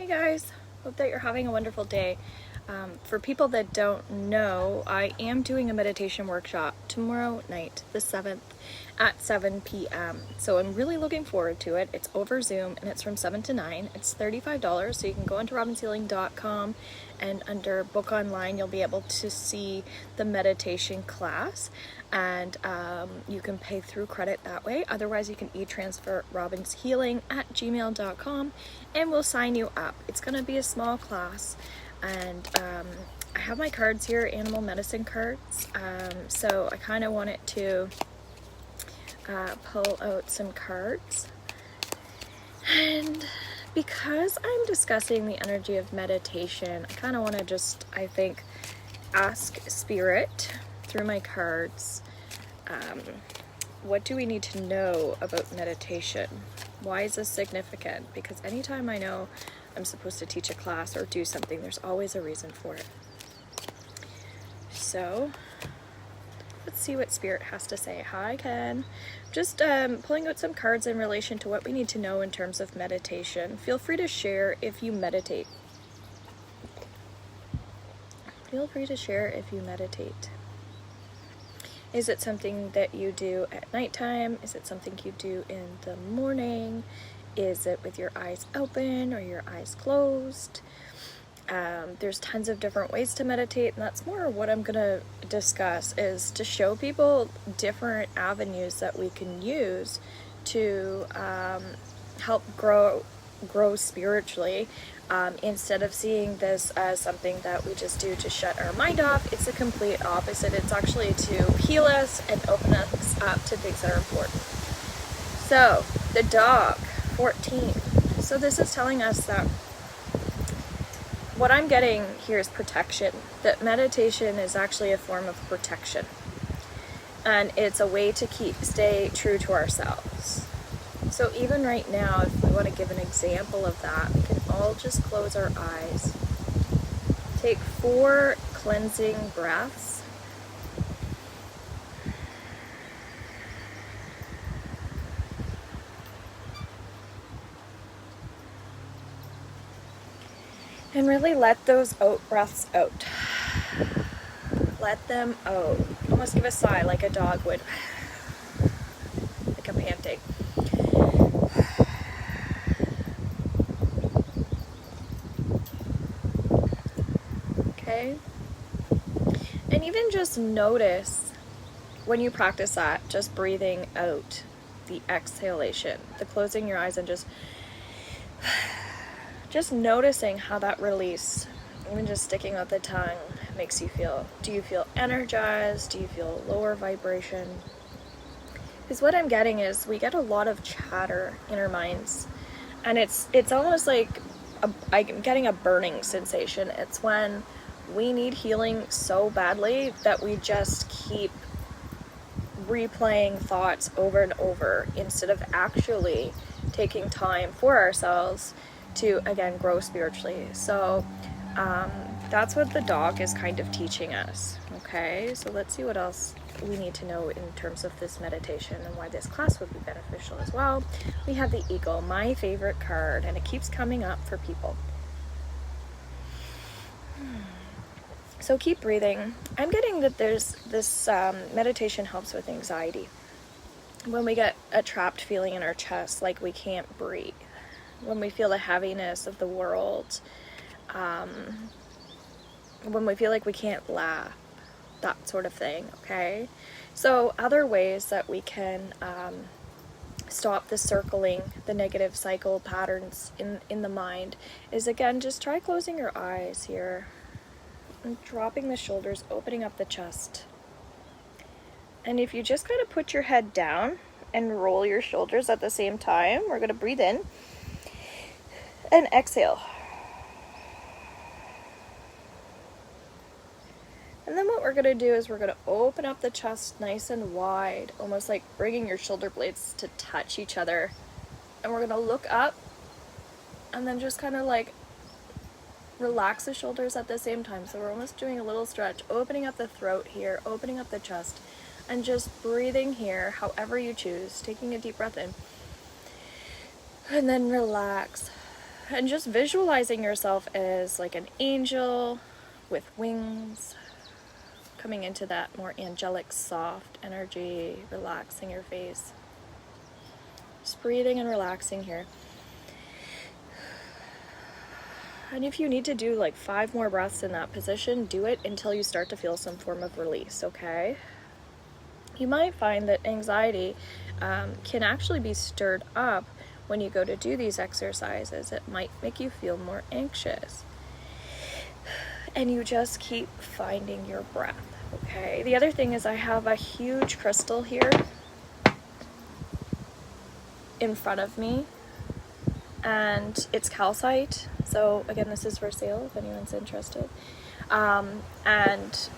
Hey guys, hope that you're having a wonderful day. For people that don't know, I am doing a meditation workshop tomorrow night, the 7th at 7 p.m. So I'm really looking forward to it. It's over Zoom and it's from 7 to 9. It's $35, so you can go into robinshealing.com and under book online you'll be able to see the meditation class, and you can pay through credit that way. Otherwise you can e-transfer robinshealing@gmail.com and we'll sign you up. It's going to be a small class, and I have my cards here, animal medicine cards, so I kind of wanted to pull out some cards. And because I'm discussing the energy of meditation, I kind of want to just, I think, ask Spirit through my cards, what do we need to know about meditation? Why is this significant? Because anytime I know I'm supposed to teach a class or do something, there's always a reason for it. So let's see what Spirit has to say. Hi, Ken. Just pulling out some cards in relation to what we need to know in terms of meditation. Feel free to share if you meditate. Feel free to share if you meditate. Is it something that you do at nighttime? Is it something you do in the morning? Is it with your eyes open or your eyes closed? There's tons of different ways to meditate, and that's more what I'm going to discuss, is to show people different avenues that we can use to help grow spiritually, instead of seeing this as something that we just do to shut our mind off. It's the complete opposite. It's actually to heal us and open us up to things that are important. So the dog, 14. So this is telling us that what I'm getting here is protection, that meditation is actually a form of protection, and it's a way to stay true to ourselves. So even right now, if we want to give an example of that, we can all just close our eyes, take 4 cleansing breaths, and really let those out breaths out. Let them out. Almost give a sigh like a dog would, like a panting. Okay? And even just notice when you practice that, just breathing out, the exhalation, the closing your eyes and just noticing how that release, even just sticking out the tongue, makes you feel. Do you feel energized? Do you feel lower vibration? Because what I'm getting is we get a lot of chatter in our minds, and it's almost like I'm getting a burning sensation. It's when we need healing so badly that we just keep replaying thoughts over and over instead of actually taking time for ourselves to, again, grow spiritually. So that's what the dog is kind of teaching us. Okay, so let's see what else we need to know in terms of this meditation and why this class would be beneficial as well. We have the eagle, my favorite card, and it keeps coming up for people. So keep breathing. I'm getting that there's this meditation helps with anxiety. When we get a trapped feeling in our chest, like we can't breathe, when we feel the heaviness of the world, when we feel like we can't laugh, that sort of thing, okay? So other ways that we can stop the circling, the negative cycle patterns in the mind is, again, just try closing your eyes here. And dropping the shoulders, opening up the chest. And if you just kind of put your head down and roll your shoulders at the same time, we're going to breathe in and exhale. And then what we're going to do is we're going to open up the chest nice and wide, almost like bringing your shoulder blades to touch each other. And we're going to look up and then just kind of like relax the shoulders at the same time. So we're almost doing a little stretch, opening up the throat here, opening up the chest, and just breathing here however you choose, taking a deep breath in and then relax. And just visualizing yourself as like an angel with wings, coming into that more angelic, soft energy, relaxing your face. Just breathing and relaxing here. And if you need to do like 5 more breaths in that position, do it until you start to feel some form of release, okay? You might find that anxiety can actually be stirred up when you go to do these exercises. It might make you feel more anxious. And you just keep finding your breath, okay? The other thing is I have a huge crystal here in front of me, and it's calcite. So again, this is for sale if anyone's interested. And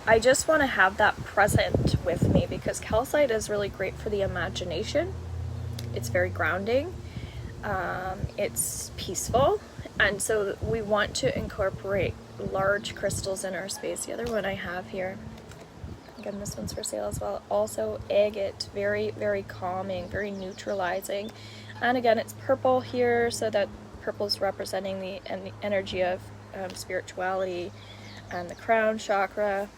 I just want to have that present with me because calcite is really great for the imagination. It's very grounding. It's peaceful. And so we want to incorporate large crystals in our space. The other one I have here, again, this one's for sale as well. Also agate, very, very calming, very neutralizing. And again, it's purple here, so that purple's representing the energy of spirituality and the crown chakra.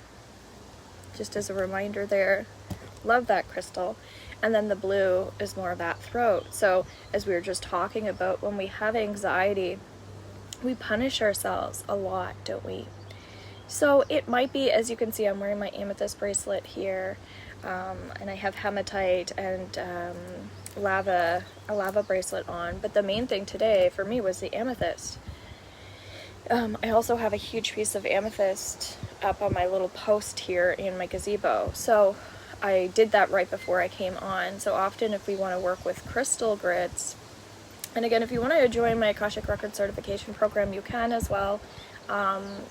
Just as a reminder there, love that crystal. And then the blue is more of that throat. So as we were just talking about, when we have anxiety, we punish ourselves a lot, don't we? So it might be, as you can see, I'm wearing my amethyst bracelet here, and I have hematite and a lava bracelet on. But the main thing today for me was the amethyst. I also have a huge piece of amethyst up on my little post here in my gazebo. So I did that right before I came on. So often if we want to work with crystal grids, and again, if you want to join my Akashic Record certification program, you can as well.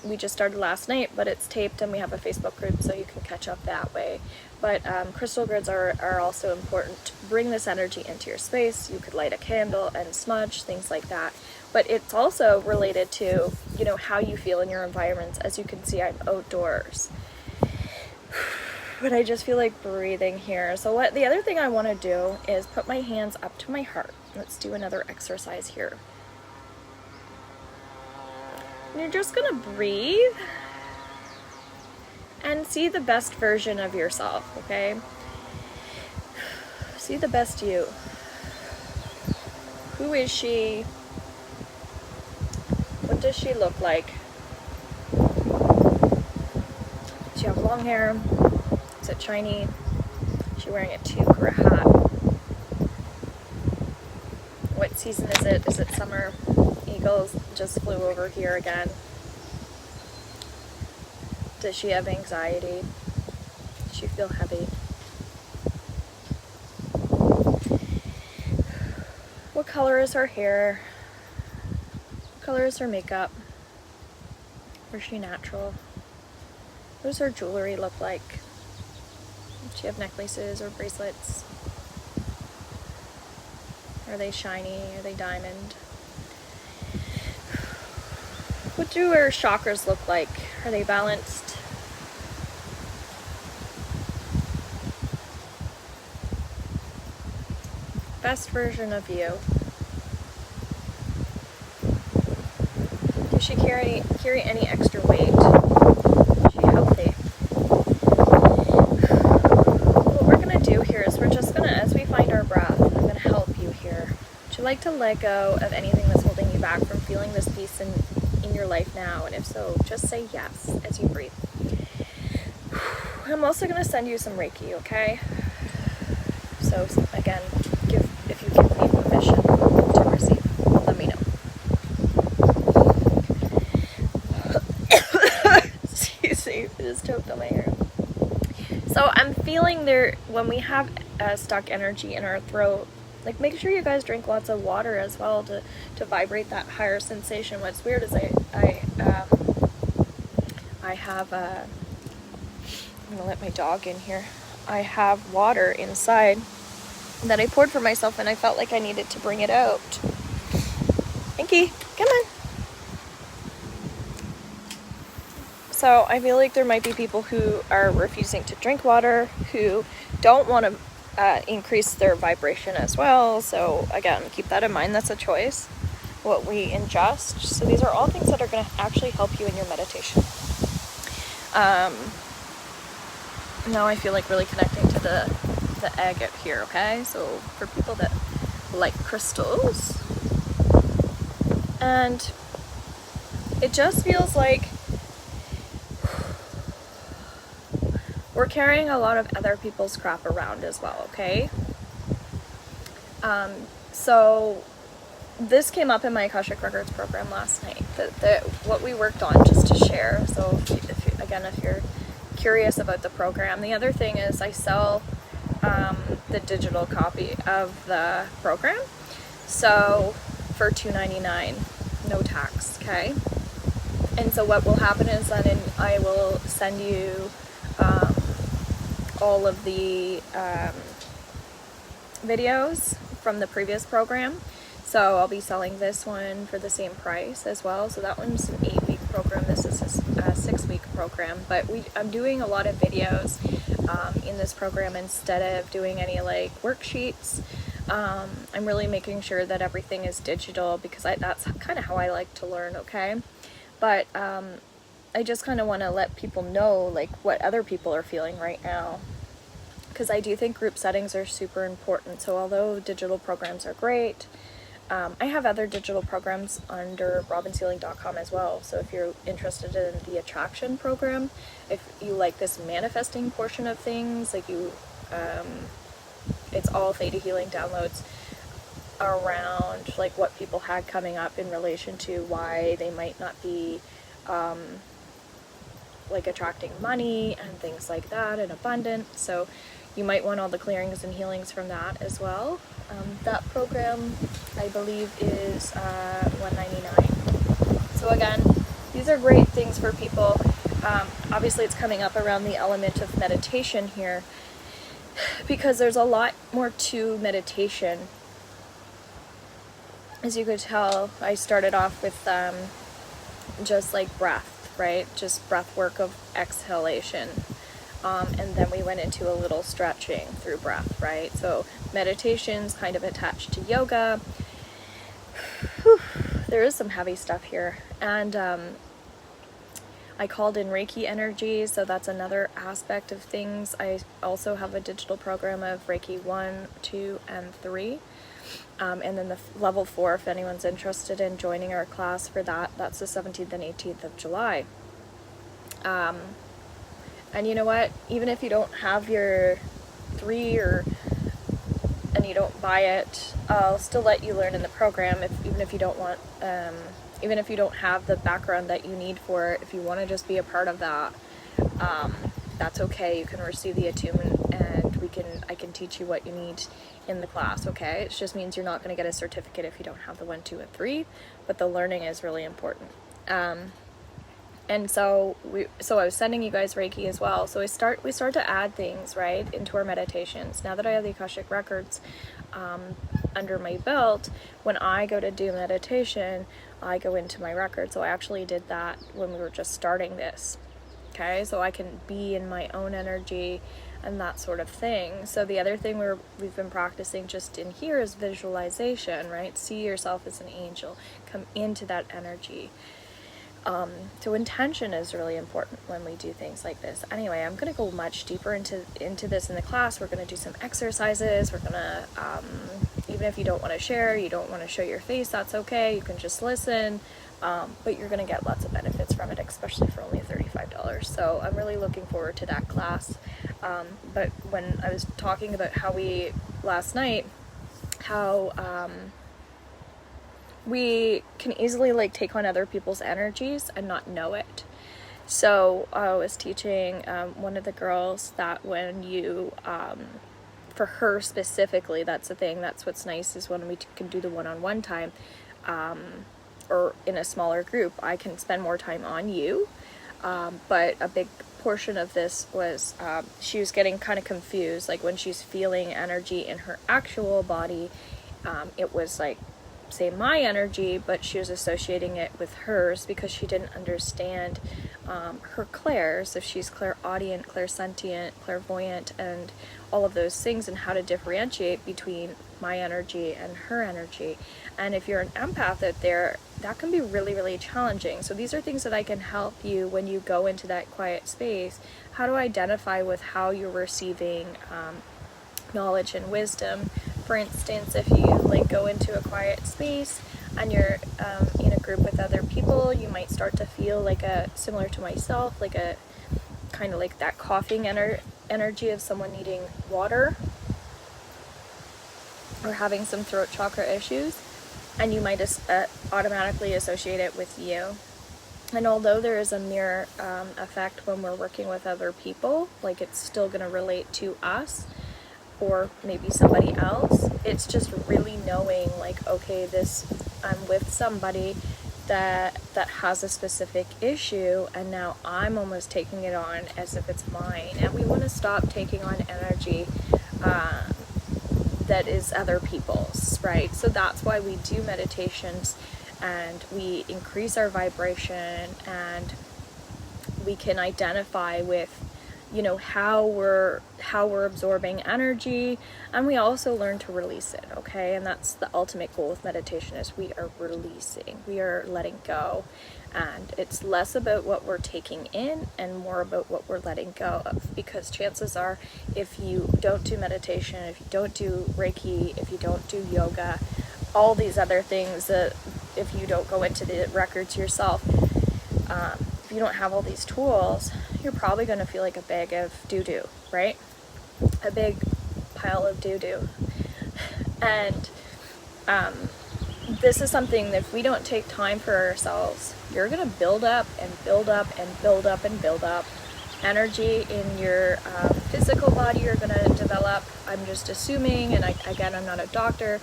We just started last night, but it's taped and we have a Facebook group so you can catch up that way. But crystal grids are also important to bring this energy into your space. You could light a candle and smudge, things like that. But it's also related to, you know, how you feel in your environments. As you can see, I'm outdoors. But I just feel like breathing here. So what the other thing I want to do is put my hands up to my heart. Let's do another exercise here. And you're just going to breathe and see the best version of yourself, okay? See the best you. Who is she? What does she look like? Does she have long hair? Is it shiny? Is she wearing a toque or a hat? What season is it? Is it summer? Eagles just flew over here again. Does she have anxiety? Does she feel heavy? What color is her hair? What color is her makeup? Or is she natural? What does her jewelry look like? Does she have necklaces or bracelets? Are they shiny? Are they diamond? What do her chakras look like? Are they balanced? Best version of you. Does she carry any extra weight? Is she healthy? What we're going to do here is we're just going to, as we find our breath, I'm going to help you here. Would you like to let go of anything that's holding you back from feeling this peace in your life now? And if so, just say yes as you breathe. I'm also going to send you some Reiki, okay? So again, if you give me permission to receive, let me know. Excuse me, I just choked on my hair. So I'm feeling there, when we have stuck energy in our throat, like make sure you guys drink lots of water as well to vibrate that higher sensation. What's weird is I have I'm gonna let my dog in here. I have water inside that I poured for myself, and I felt like I needed to bring it out. Inky, come on. So I feel like there might be people who are refusing to drink water, who don't want to increase their vibration as well. So again, keep that in mind. That's a choice. what we ingest. So these are all things that are going to actually help you in your meditation. Now I feel like really connecting to the agate here, okay? So for people that like crystals, and it just feels like we're carrying a lot of other people's crap around as well, okay? So this came up in my Akashic Records program last night, what we worked on, just to share. So if you're curious about the program, the other thing is I sell the digital copy of the program, so for $2.99, no tax, okay? And so what will happen is then I will send you all of the videos from the previous program. So I'll be selling this one for the same price as well. So that one's an 8-week program. This is a 6-week program. But I'm doing a lot of videos in this program instead of doing any like worksheets. I'm really making sure that everything is digital because that's kind of how I like to learn, okay? But I just kind of want to let people know like what other people are feeling right now, because I do think group settings are super important. So although digital programs are great, I have other digital programs under robinsealing.com as well. So if you're interested in the attraction program, if you like this manifesting portion of things, like it's all theta healing downloads around like what people had coming up in relation to why they might not be like attracting money and things like that and abundance. So you might want all the clearings and healings from that as well. That program, I believe, is $199. So again, these are great things for people. Obviously, it's coming up around the element of meditation here, because there's a lot more to meditation. As you could tell, I started off with just like breath, right? Just breath work of exhalation. And then we went into a little stretching through breath, right? So meditation's kind of attached to yoga. There is some heavy stuff here. And I called in Reiki energy, so that's another aspect of things. I also have a digital program of Reiki 1, 2, and 3. And then the level 4, if anyone's interested in joining our class for that, that's the 17th and 18th of July. And you know what? Even if you don't have your 3 and you don't buy it, I'll still let you learn in the program. Even if you don't want, even if you don't have the background that you need for it, if you want to just be a part of that, that's okay. You can receive the attunement, and I can teach you what you need in the class. Okay, it just means you're not going to get a certificate if you don't have the 1, 2, and 3, but the learning is really important. And so I was sending you guys Reiki as well. So we start to add things, right, into our meditations. Now that I have the Akashic Records under my belt, when I go to do meditation, I go into my record. So I actually did that when we were just starting this. Okay, so I can be in my own energy and that sort of thing. So the other thing we've been practicing just in here is visualization, right? See yourself as an angel. Come into that energy. So intention is really important when we do things like this. Anyway, I'm going to go much deeper into this in the class. We're going to do some exercises. We're going to, even if you don't want to share, you don't want to show your face, that's okay. You can just listen. But you're going to get lots of benefits from it, especially for only $35. So I'm really looking forward to that class. But when I was talking about last night, how we can easily like take on other people's energies and not know it. So I was teaching one of the girls that when you, for her specifically, that's the thing, that's what's nice, is when we can do the one-on-one time, or in a smaller group, I can spend more time on you. But a big portion of this was she was getting kind of confused, like when she's feeling energy in her actual body, it was like say my energy, but she was associating it with hers because she didn't understand her clairs, if she's clairaudient, clairsentient, clairvoyant, and all of those things, and how to differentiate between my energy and her energy. And if you're an empath out there, that can be really, really challenging. So these are things that I can help you when you go into that quiet space, how to identify with how you're receiving knowledge and wisdom. For instance, if you like go into a quiet space and you're in a group with other people, you might start to feel like similar to myself, like a kind of like that coughing energy of someone needing water or having some throat chakra issues, and you might automatically associate it with you. And although there is a mirror effect when we're working with other people, like it's still going to relate to us or maybe somebody else, it's just really knowing like, okay, I'm with somebody that has a specific issue, and now I'm almost taking it on as if it's mine. And we want to stop taking on energy that is other people's, right? So that's why we do meditations, and we increase our vibration, and we can identify with, you know, how we're absorbing energy, and we also learn to release it, okay? And that's the ultimate goal with meditation, is we are releasing, we are letting go, and it's less about what we're taking in and more about what we're letting go of. Because chances are, if you don't do meditation, if you don't do Reiki, if you don't do yoga, all these other things, if you don't go into the records yourself, if you don't have all these tools, you're probably going to feel like a bag of doo-doo, right? A big pile of doo-doo. And this is something that if we don't take time for ourselves, you're going to build up and build up and build up and build up energy in your physical body. You're going to develop, I'm just assuming, and again, I'm not a doctor,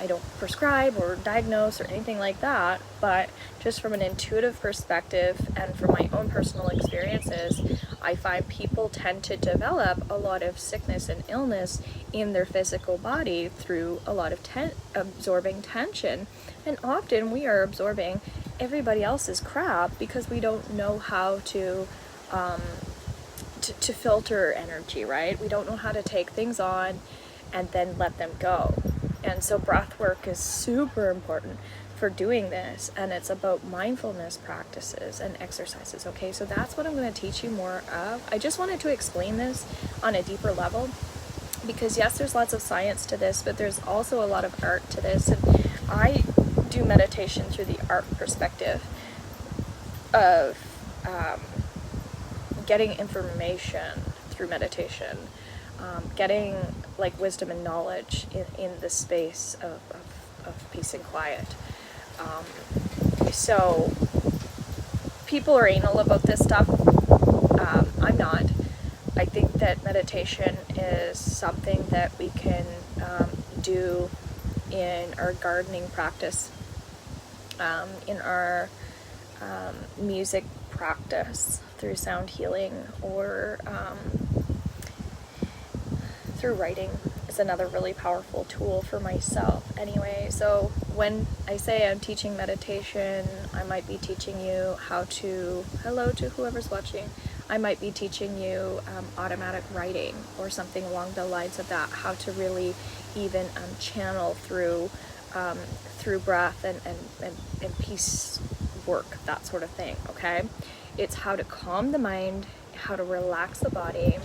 I don't prescribe or diagnose or anything like that, but just from an intuitive perspective and from my own personal experiences, I find people tend to develop a lot of sickness and illness in their physical body through a lot of absorbing tension. And often we are absorbing everybody else's crap because we don't know how to filter energy, right? We don't know how to take things on and then let them go. And so breath work is super important for doing this, and it's about mindfulness practices and exercises, okay? So that's what I'm going to teach you more of. I just wanted to explain this on a deeper level because yes, there's lots of science to this, but there's also a lot of art to this, and I do meditation through the art perspective of getting information through meditation, getting like wisdom and knowledge in the space of peace and quiet. So people are anal about this stuff. I'm not. I think that meditation is something that we can do in our gardening practice, in our music practice through sound healing, or through writing is another really powerful tool for myself anyway. So when I say I'm teaching meditation, I might be teaching you how to, hello to whoever's watching, I might be teaching you automatic writing or something along the lines of that, how to really even channel through breath and peace work, that sort of thing, okay? It's how to calm the mind, how to relax the body,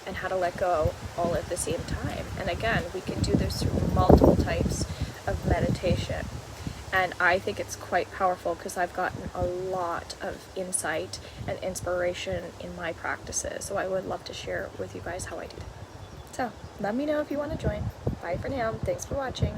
and how to let go all at the same time. And again, we can do this through multiple types of meditation. And I think it's quite powerful because I've gotten a lot of insight and inspiration in my practices. So I would love to share with you guys how I do that. So let me know if you want to join. Bye for now. Thanks for watching.